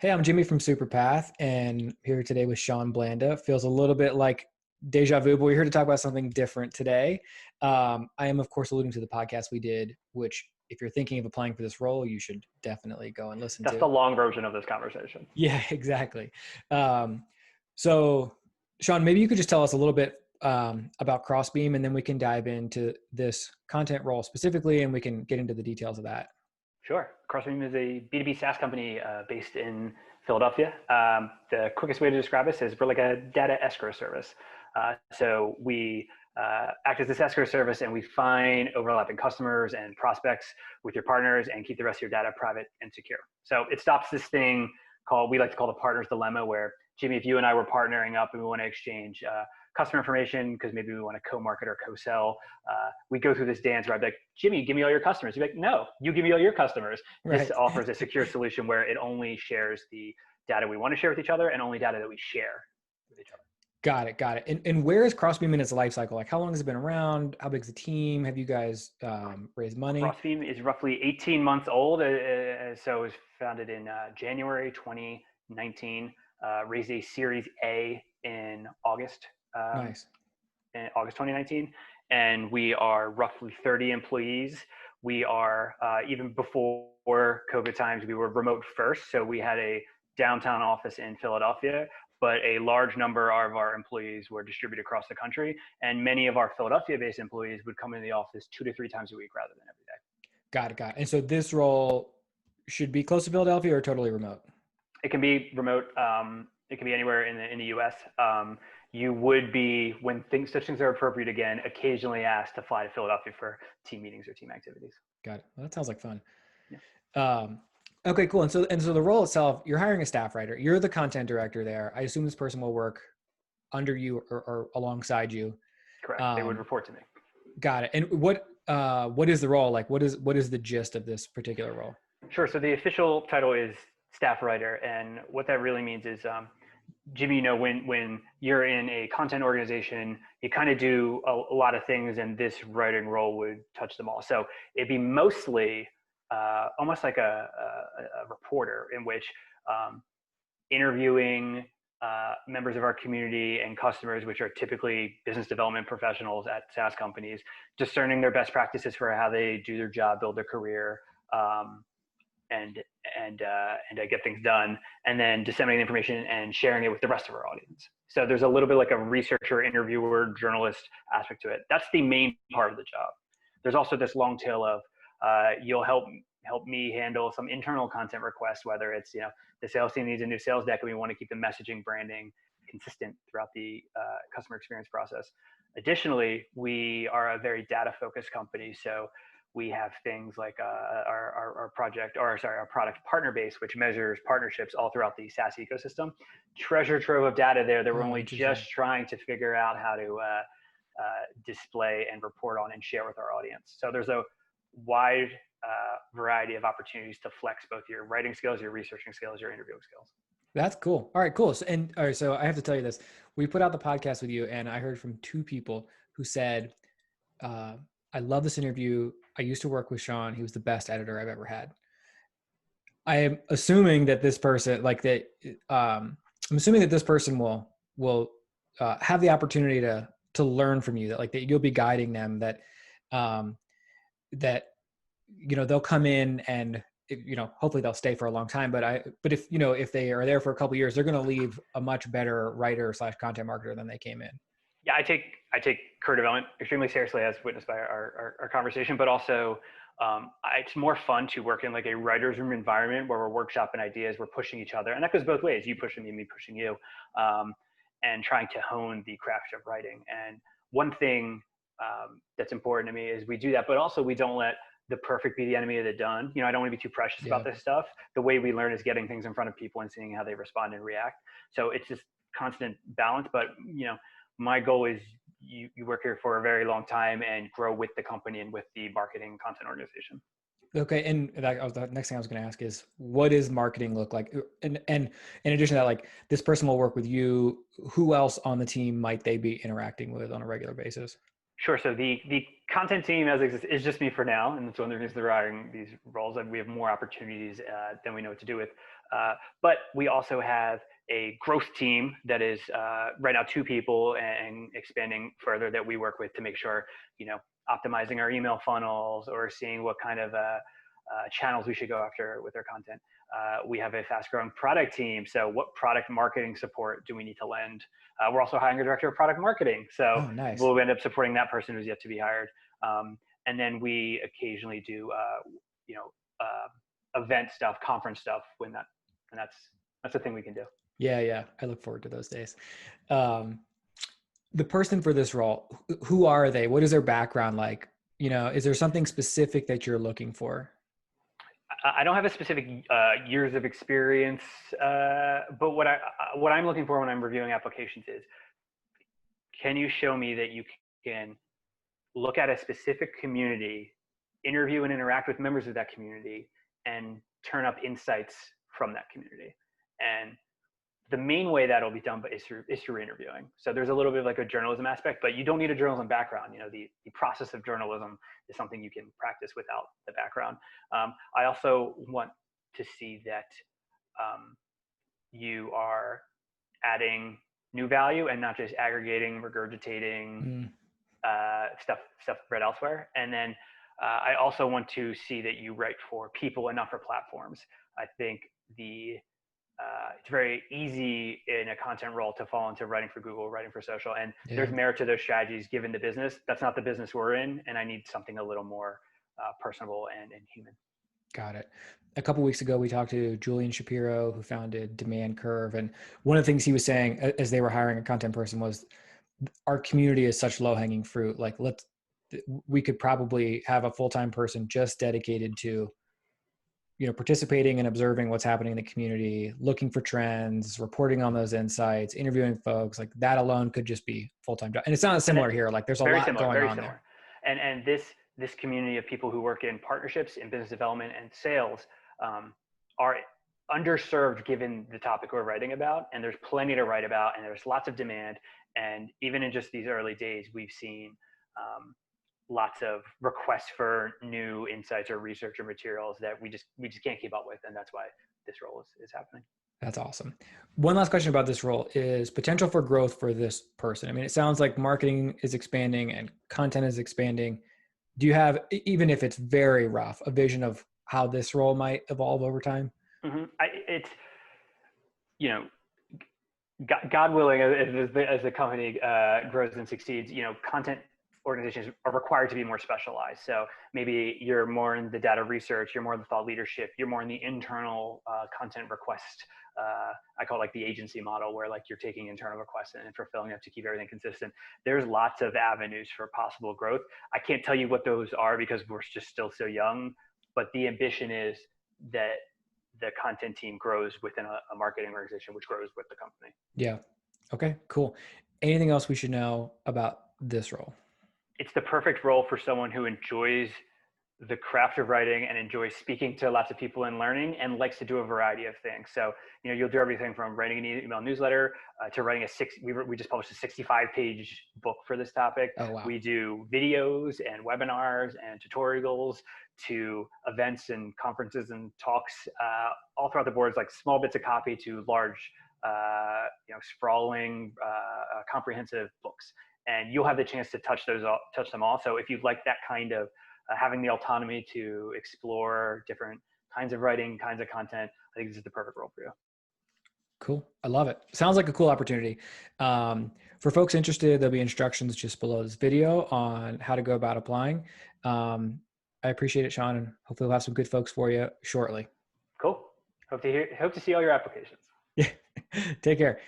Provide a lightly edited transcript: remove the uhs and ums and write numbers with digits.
Hey, I'm Jimmy from Superpath, and here today with Sean Blanda. Feels a little bit like deja vu, but we're here to talk about something different today. I am, of course, alluding to the podcast we did, which, if you're thinking of applying for this role, you should definitely go and listen That's to. the long version of this conversation. Yeah, exactly. So, Sean, maybe you could just tell us a little bit about Crossbeam, and then we can dive into this content role specifically, and we can get into the details of that. Sure. Crossbeam is a B2B SaaS company based in Philadelphia. The quickest way to describe us is we're like a data escrow service. So we act as this escrow service, and we find overlapping customers and prospects with your partners and keep the rest of your data private and secure. So it stops this thing we like to call the partner's dilemma, where Jimmy, if you and I were partnering up and we want to exchange customer information because maybe we want to co-market or co-sell, we go through this dance where I'd be like, Jimmy, give me all your customers. You'd be like, no, you give me all your customers. Right. This offers a secure solution where it only shares the data we want to share with each other and only data that we share with each other. Got it. And where is Crossbeam in its life cycle? Like, how long has it been around? How big is the team? Have you guys raised money? Crossbeam is roughly 18 months old. So it was founded in January 2019, raised a Series A in August. Nice. In August 2019. And we are roughly 30 employees. We are, even before COVID times, we were remote first. So we had a downtown office in Philadelphia, but a large number of our employees were distributed across the country. And many of our Philadelphia-based employees would come into the office 2 to 3 times a week rather than every day. Got it. And so this role should be close to Philadelphia or totally remote? It can be remote. It can be anywhere in the U.S. You would be, when such things are appropriate again, occasionally asked to fly to Philadelphia for team meetings or team activities. Got it. Well, that sounds like fun. Yeah. Okay, cool. And so the role itself, you're hiring a staff writer. You're the content director there. I assume this person will work under you or alongside you. Correct. They would report to me. Got it. And what is the role? Like, what is the gist of this particular role? Sure. So the official title is staff writer, and what that really means is, Jimmy, when you're in a content organization, you kind of do a lot of things, and this writing role would touch them all. So it'd be mostly almost like a reporter, in which interviewing members of our community and customers, which are typically business development professionals at SaaS companies, discerning their best practices for how they do their job, build their career, and get things done, and then disseminating information and sharing it with the rest of our audience. So there's a little bit like a researcher, interviewer, journalist aspect to it. That's the main part of the job. There's also this long tail of you'll help me handle some internal content requests, whether it's, the sales team needs a new sales deck and we want to keep the messaging, branding consistent throughout the customer experience process. Additionally, we are a very data focused company. So we have things like our product partner base, which measures partnerships all throughout the SaaS ecosystem. Treasure trove of data there that we're only just trying to figure out how to display and report on and share with our audience. So there's a wide variety of opportunities to flex both your writing skills, your researching skills, your interviewing skills. That's cool. All right, cool. So I have to tell you this. We put out the podcast with you, and I heard from 2 people who said, I love this interview. I used to work with Sean. He was the best editor I've ever had. I am assuming that this person, I'm assuming that this person will have the opportunity to learn from you, that you'll be guiding them, that they'll come in and, hopefully they'll stay for a long time. But if they are there for a couple of years, they're going to leave a much better writer / content marketer than they came in. Yeah, I take career development extremely seriously, as witnessed by our conversation, but also it's more fun to work in like a writer's room environment where we're workshopping ideas, we're pushing each other. And that goes both ways, you pushing me pushing you, and trying to hone the craft of writing. And one thing that's important to me is we do that, but also we don't let the perfect be the enemy of the done. I don't want to be too precious about this stuff. The way we learn is getting things in front of people and seeing how they respond and react. So it's just constant balance, but my goal is you work here for a very long time and grow with the company and with the marketing content organization. Okay. And the next thing I was going to ask is, what does marketing look like? And in addition to that, this person will work with you. Who else on the team might they be interacting with on a regular basis? Sure. So the content team as exists is just me for now, and it's one of the reasons they're hiring these roles. And we have more opportunities than we know what to do with. But we also have a growth team that is right now 2 people and expanding further that we work with to make sure, optimizing our email funnels or seeing what kind of channels we should go after with our content. We have a fast-growing product team. So what product marketing support do we need to lend? We're also hiring a director of product marketing. So Oh, nice. we'll end up supporting that person who's yet to be hired. And then we occasionally do, event stuff, conference stuff and that's a thing we can do. Yeah. I look forward to those days. The person for this role, who are they? What is their background like? Is there something specific that you're looking for? I don't have a specific years of experience, but what I'm looking for when I'm reviewing applications is, can you show me that you can look at a specific community, interview and interact with members of that community, and turn up insights from that community? And the main way that'll be done is through interviewing. So there's a little bit of like a journalism aspect, but you don't need a journalism background. The process of journalism is something you can practice without the background. I also want to see that you are adding new value and not just aggregating, regurgitating stuff read elsewhere. And then I also want to see that you write for people and not for platforms. I think it's very easy in a content role to fall into writing for Google, writing for social, and there's merit to those strategies given the business. That's not the business we're in, and I need something a little more personable and human. Got it. A couple of weeks ago, we talked to Julian Shapiro, who founded Demand Curve, and one of the things he was saying as they were hiring a content person was, our community is such low-hanging fruit. Like, we could probably have a full-time person just dedicated to participating and observing what's happening in the community, looking for trends, reporting on those insights, interviewing folks. Like, that alone could just be full-time job. And it sounds similar here. Like, there's a lot going on there. And this community of people who work in partnerships, in business development and sales are underserved given the topic we're writing about. And there's plenty to write about, and there's lots of demand. And even in just these early days, we've seen lots of requests for new insights or research or materials that we just can't keep up with. And that's why this role is happening. That's awesome. One last question about this role is potential for growth for this person. I mean, it sounds like marketing is expanding and content is expanding. Do you have, even if it's very rough, a vision of how this role might evolve over time? Mm-hmm. God willing, as the company grows and succeeds, content organizations are required to be more specialized. So maybe you're more in the data research, you're more in the thought leadership, you're more in the internal content request. I call it like the agency model, where like you're taking internal requests and fulfilling them to keep everything consistent. There's lots of avenues for possible growth. I can't tell you what those are because we're just still so young, but the ambition is that the content team grows within a marketing organization, which grows with the company. Yeah. Okay, cool. Anything else we should know about this role? It's the perfect role for someone who enjoys the craft of writing and enjoys speaking to lots of people and learning, and likes to do a variety of things. So, you'll do everything from writing an email newsletter to writing we just published a 65-page book for this topic. Oh, wow. We do videos and webinars and tutorials to events and conferences and talks all throughout the boards, like small bits of copy to large, sprawling, comprehensive books. And you'll have the chance to touch them all. So if you'd like that kind of having the autonomy to explore different kinds of writing, kinds of content, I think this is the perfect role for you. Cool. I love it. Sounds like a cool opportunity. For folks interested, there'll be instructions just below this video on how to go about applying. I appreciate it, Sean, and hopefully we'll have some good folks for you shortly. Cool. Hope to see all your applications. Yeah. Take care.